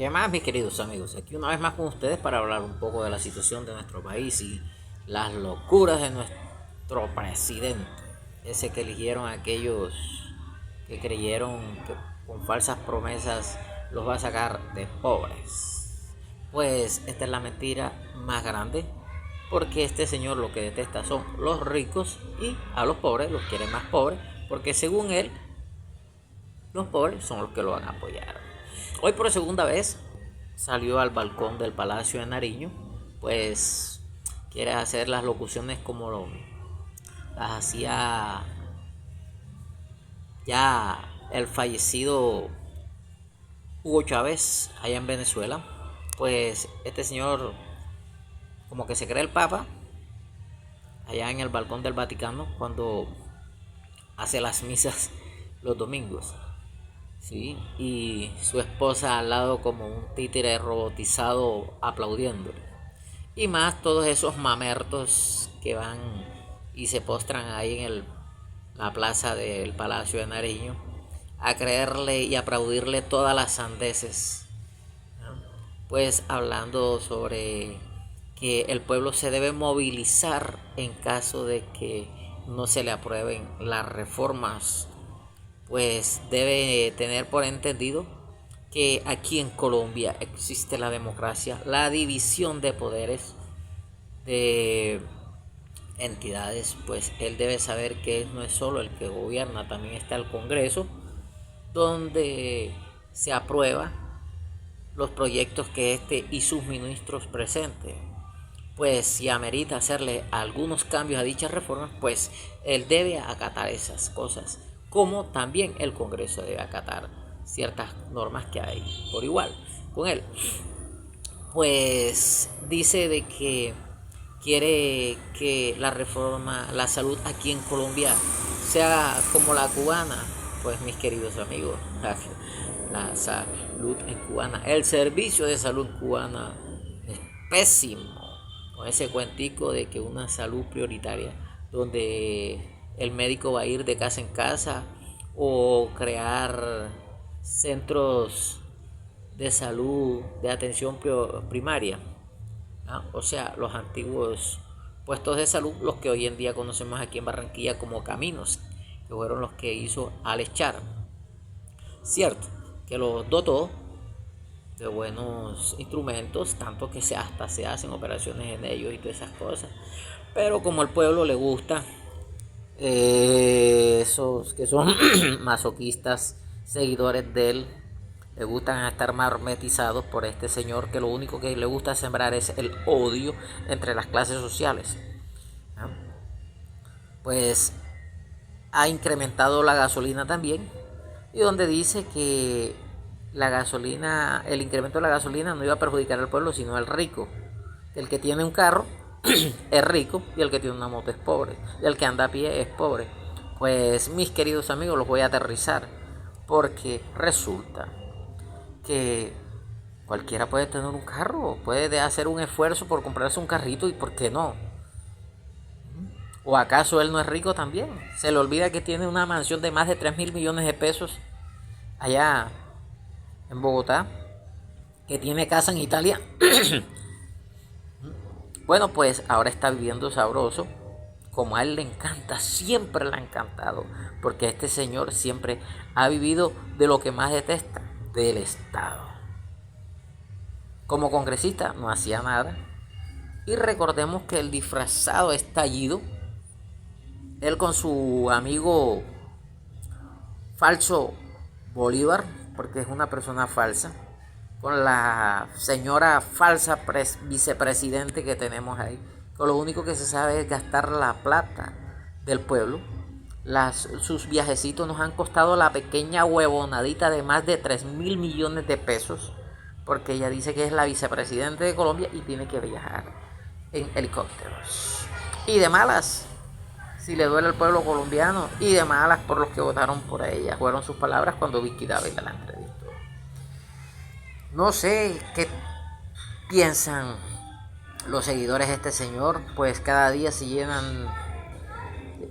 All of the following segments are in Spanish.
¿Qué más, mis queridos amigos? Aquí una vez más con ustedes para hablar un poco de la situación de nuestro país y las locuras de nuestro presidente. Ese que eligieron aquellos que creyeron que con falsas promesas los va a sacar de pobres. Pues esta es la mentira más grande, porque este señor lo que detesta son los ricos y a los pobres los quiere más pobres, porque según él, los pobres son los que lo van a apoyar. Hoy por segunda vez salió al balcón del Palacio de Nariño, pues quiere hacer las locuciones como las hacía ya el fallecido Hugo Chávez allá en Venezuela. Pues este señor como que se cree el Papa allá en el balcón del Vaticano cuando hace las misas los domingos. Sí, y su esposa al lado como un títere robotizado aplaudiéndole. Y más todos esos mamertos que van y se postran ahí en la plaza del Palacio de Nariño a creerle y aplaudirle todas las sandeces, ¿no? Pues hablando sobre que el pueblo se debe movilizar en caso de que no se le aprueben las reformas, pues debe tener por entendido que aquí en Colombia existe la democracia, la división de poderes de entidades. Pues él debe saber que no es solo el que gobierna, también está el Congreso, donde se aprueba los proyectos que este y sus ministros presenten. Pues si amerita hacerle algunos cambios a dichas reformas, pues él debe acatar esas cosas, como también el Congreso debe acatar ciertas normas que hay por igual con él. Pues dice de que quiere que la reforma, la salud aquí en Colombia sea como la cubana. Pues mis queridos amigos, la salud en cubana, el servicio de salud cubana es pésimo, con ese cuentico de que una salud prioritaria donde el médico va a ir de casa en casa o crear centros de salud de atención primaria, ¿no? O sea, los antiguos puestos de salud, los que hoy en día conocemos aquí en Barranquilla como caminos, que fueron los que hizo Alex Char. Cierto, que los dotó de buenos instrumentos, tanto que hasta se hacen operaciones en ellos y todas esas cosas. Pero como al pueblo le gusta, esos que son masoquistas, seguidores de él, le gustan estar marmetizados por este señor que lo único que le gusta sembrar es el odio entre las clases sociales, ¿no? Pues ha incrementado la gasolina también, y donde dice que la gasolina, el incremento de la gasolina no iba a perjudicar al pueblo sino al rico. El que tiene un carro es rico y el que tiene una moto es pobre y el que anda a pie es pobre. Pues mis queridos amigos, los voy a aterrizar, porque resulta que cualquiera puede tener un carro, puede hacer un esfuerzo por comprarse un carrito, y por qué no. ¿O acaso él no es rico también? Se le olvida que tiene una mansión de más de 3.000 millones de pesos allá en Bogotá, que tiene casa en Italia. Bueno, pues ahora está viviendo sabroso, como a él le encanta, siempre le ha encantado, porque este señor siempre ha vivido de lo que más detesta, del Estado. Como congresista no hacía nada, y recordemos que el disfrazado estallido, él con su amigo falso Bolívar, porque es una persona falsa, con la señora falsa vicepresidente que tenemos ahí, con lo único que se sabe es gastar la plata del pueblo. Sus viajecitos nos han costado la pequeña huevonadita de más de 3.000 millones de pesos, porque ella dice que es la vicepresidente de Colombia y tiene que viajar en helicópteros. Y de malas, si le duele al pueblo colombiano, y de malas por los que votaron por ella, fueron sus palabras cuando Vicky Dávila la entrevistó. No sé qué piensan los seguidores de este señor, pues cada día se llenan,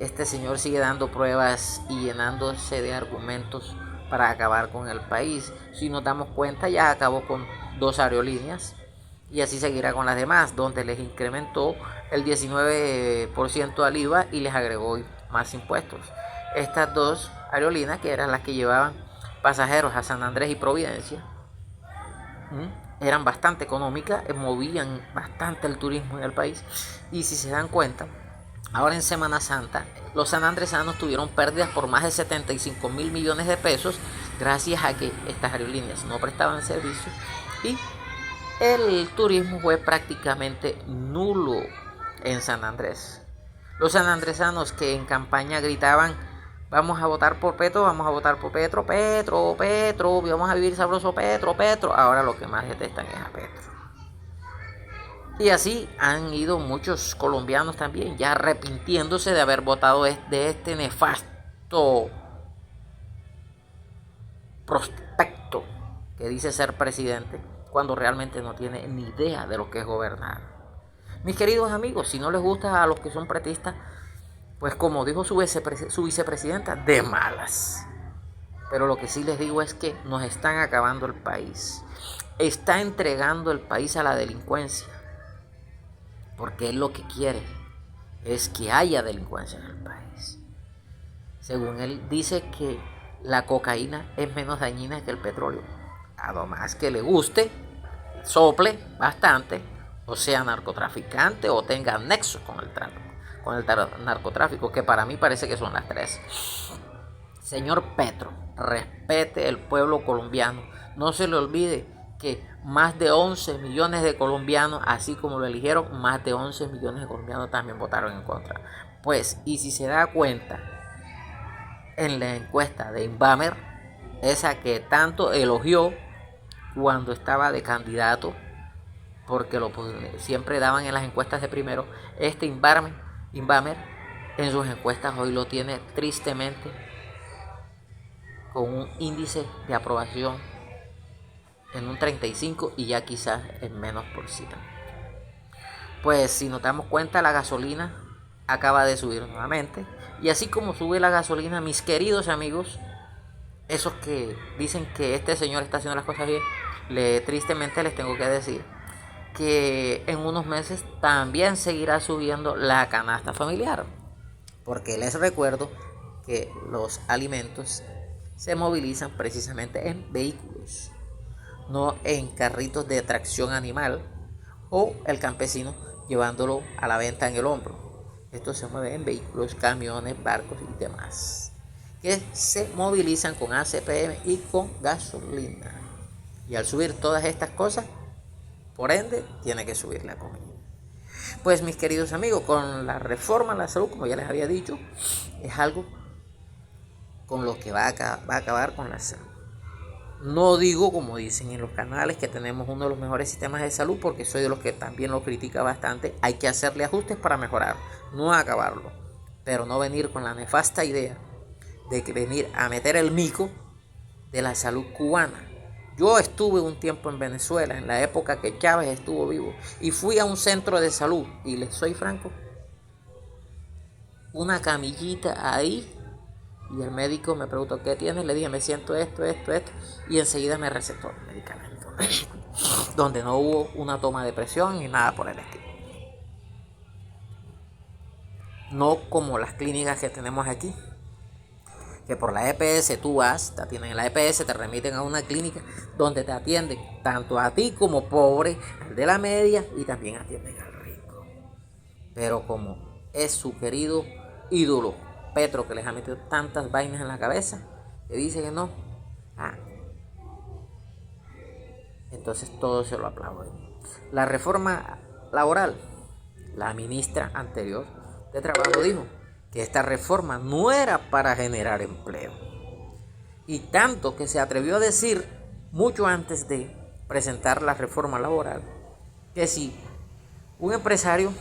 este señor sigue dando pruebas y llenándose de argumentos para acabar con el país. Si nos damos cuenta, ya acabó con 2 aerolíneas y así seguirá con las demás, donde les incrementó el 19% al IVA y les agregó más impuestos. Estas 2 aerolíneas, que eran las que llevaban pasajeros a San Andrés y Providencia, eran bastante económicas, movían bastante el turismo en el país. Y si se dan cuenta, ahora en Semana Santa, los sanandresanos tuvieron pérdidas por más de 75 mil millones de pesos gracias a que estas aerolíneas no prestaban servicio y el turismo fue prácticamente nulo en San Andrés. Los sanandresanos que en campaña gritaban: vamos a votar por Petro, vamos a votar por Petro, Petro, Petro, vamos a vivir sabroso, Petro, Petro. Ahora lo que más detestan es a Petro. Y así han ido muchos colombianos también, ya arrepintiéndose de haber votado de este nefasto prospecto que dice ser presidente, cuando realmente no tiene ni idea de lo que es gobernar. Mis queridos amigos, si no les gusta a los que son pretistas, pues como dijo su vicepresidenta, de malas. Pero lo que sí les digo es que nos están acabando el país. Está entregando el país a la delincuencia. Porque él lo que quiere es que haya delincuencia en el país. Según él, dice que la cocaína es menos dañina que el petróleo. A lo más que le guste, sople bastante, o sea narcotraficante o tenga nexo con el narcotráfico, que para mí parece que son las 3. Señor Petro, respete el pueblo colombiano. No se le olvide que más de 11 millones de colombianos, así como lo eligieron, más de 11 millones de colombianos también votaron en contra. Pues, y si se da cuenta, en la encuesta de Inbamer, esa que tanto elogió cuando estaba de candidato, porque siempre daban en las encuestas de primero, este Inbamer en sus encuestas hoy lo tiene tristemente con un índice de aprobación en un 35 y ya quizás en menos por ciento. Pues si nos damos cuenta, la gasolina acaba de subir nuevamente, y así como sube la gasolina, mis queridos amigos, esos que dicen que este señor está haciendo las cosas bien, tristemente les tengo que decir que en unos meses también seguirá subiendo la canasta familiar, porque les recuerdo que los alimentos se movilizan precisamente en vehículos, no en carritos de tracción animal o el campesino llevándolo a la venta en el hombro. Esto se mueve en vehículos, camiones, barcos y demás, que se movilizan con ACPM y con gasolina. Y al subir todas estas cosas, por ende, tiene que subir la comida. Pues mis queridos amigos, con la reforma a la salud, como ya les había dicho, es algo con lo que va a acabar con la salud. No digo, como dicen en los canales, que tenemos uno de los mejores sistemas de salud, porque soy de los que también lo critica bastante. Hay que hacerle ajustes para mejorar, no acabarlo. Pero no venir con la nefasta idea de que venir a meter el mico de la salud cubana. Yo estuve un tiempo en Venezuela, en la época que Chávez estuvo vivo, y fui a un centro de salud, y les soy franco, una camillita ahí, y el médico me preguntó: ¿qué tienes? Le dije: me siento esto, y enseguida me recetó el medicamento, donde no hubo una toma de presión ni nada por el estilo. No como las clínicas que tenemos aquí, que por la EPS tú vas, te atienden en la EPS, te remiten a una clínica donde te atienden tanto a ti como pobre, al de la media, y también atienden al rico. Pero como es su querido ídolo Petro, que les ha metido tantas vainas en la cabeza, que dice que no, entonces todo se lo aplauden. La reforma laboral, la ministra anterior de Trabajo dijo que esta reforma no era para generar empleo, y tanto que se atrevió a decir mucho antes de presentar la reforma laboral que si un empresario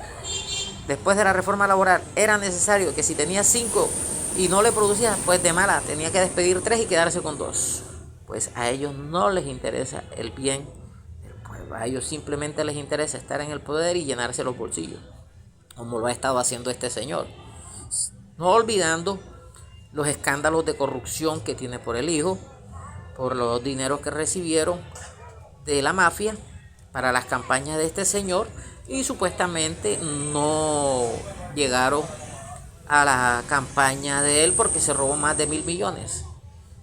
después de la reforma laboral era necesario que si tenía 5 y no le producía, pues de mala tenía que despedir 3 y quedarse con 2. Pues a ellos no les interesa el bien del pueblo, a ellos simplemente les interesa estar en el poder y llenarse los bolsillos, como lo ha estado haciendo este señor, no olvidando los escándalos de corrupción que tiene por el hijo, por los dineros que recibieron de la mafia para las campañas de este señor y supuestamente no llegaron a la campaña de él porque se robó más de 1.000 millones.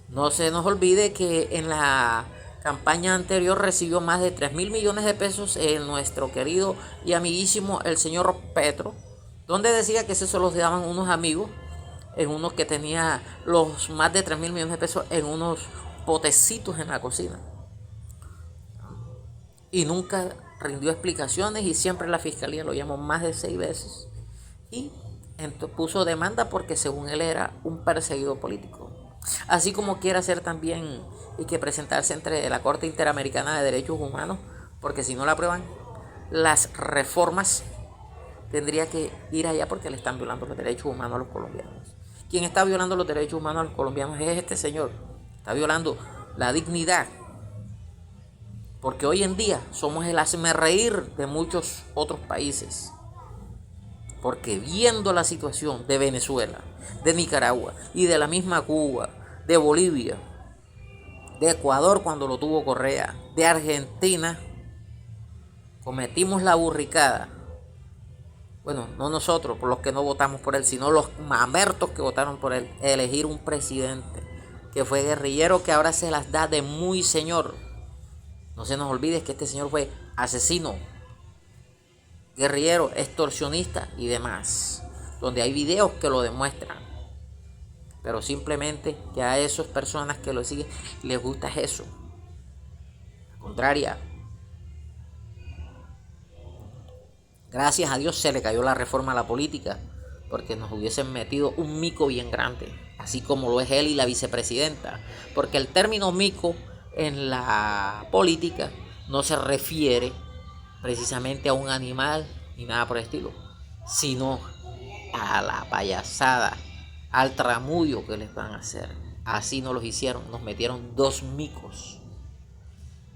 No se nos olvide que en la campaña anterior recibió más de 3.000 millones de pesos nuestro querido y amiguísimo el señor Petro, donde decía que eso se los daban unos amigos, en unos que tenía los más de 3.000 millones de pesos en unos potecitos en la cocina. Y nunca rindió explicaciones y siempre la fiscalía lo llamó más de 6 veces. Y puso demanda porque según él era un perseguido político. Así como quiere hacer también y que presentarse entre la Corte Interamericana de Derechos Humanos, porque si no la aprueban las reformas, tendría que ir allá porque le están violando los derechos humanos a los colombianos. Quien está violando los derechos humanos a los colombianos es este señor. Está violando la dignidad. Porque hoy en día somos el hazmerreír de muchos otros países. Porque viendo la situación de Venezuela, de Nicaragua y de la misma Cuba, de Bolivia, de Ecuador cuando lo tuvo Correa, de Argentina, cometimos la burricada. Bueno, no nosotros, por los que no votamos por él, sino los mamertos que votaron por él, elegir un presidente que fue guerrillero, que ahora se las da de muy señor. No se nos olvide que este señor fue asesino, guerrillero, extorsionista y demás, donde hay videos que lo demuestran. Pero simplemente que a esas personas que lo siguen les gusta eso. Al contrario, gracias a Dios se le cayó la reforma a la política, porque nos hubiesen metido un mico bien grande, así como lo es él y la vicepresidenta. Porque el término mico en la política no se refiere precisamente a un animal ni nada por el estilo, sino a la payasada, al tramullo que les van a hacer. Así nos los hicieron, nos metieron 2 micos,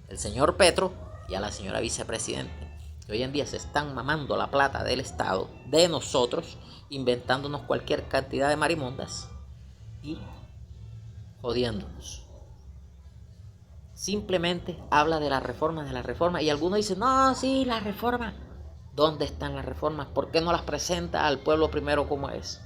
el señor Petro y a la señora vicepresidenta, que hoy en día se están mamando la plata del Estado, de nosotros, inventándonos cualquier cantidad de marimondas y jodiéndonos. Simplemente habla de la reforma, y algunos dicen, no, sí, la reforma. ¿Dónde están las reformas? ¿Por qué no las presenta al pueblo primero como es?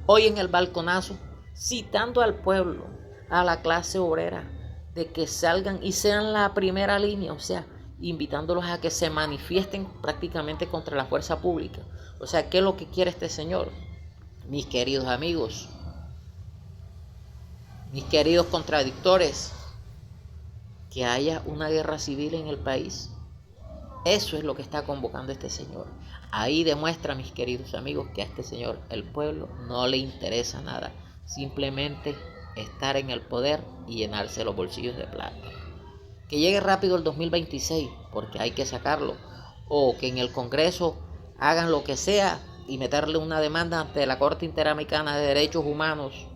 Hoy en el balconazo, citando al pueblo, a la clase obrera, de que salgan y sean la primera línea, o sea, invitándolos a que se manifiesten prácticamente contra la fuerza pública. O sea, ¿qué es lo que quiere este señor? Mis queridos amigos, mis queridos contradictores, que haya una guerra civil en el país. Eso es lo que está convocando este señor. Ahí demuestra, mis queridos amigos, que a este señor, el pueblo, no le interesa nada. Simplemente estar en el poder y llenarse los bolsillos de plata. Que llegue rápido el 2026, porque hay que sacarlo. O que en el Congreso hagan lo que sea y meterle una demanda ante la Corte Interamericana de Derechos Humanos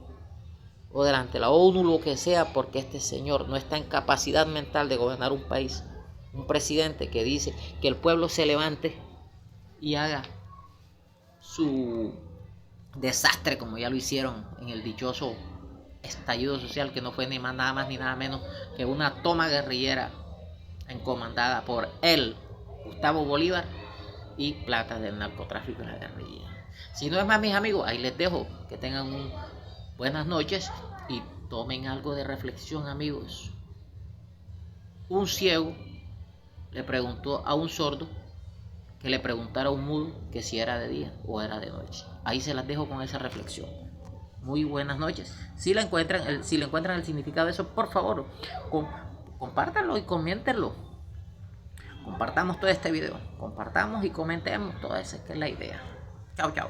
o delante de la ONU, lo que sea, porque este señor no está en capacidad mental de gobernar un país. Un presidente que dice que el pueblo se levante y haga su desastre, como ya lo hicieron en el dichoso estallido social, que no fue ni más, nada más ni nada menos que una toma guerrillera encomendada por él, Gustavo Bolívar, y plata del narcotráfico y la guerrilla. Si no es más, mis amigos, ahí les dejo. Que tengan buenas noches y tomen algo de reflexión, amigos. Un ciego le preguntó a un sordo que le preguntara a un mudo que si era de día o era de noche. Ahí se las dejo con esa reflexión. Muy buenas noches. Si le encuentran el significado de eso, por favor, compártanlo y coméntenlo. Compartamos todo este video. Compartamos y comentemos todo eso, que es la idea. Chao, chao.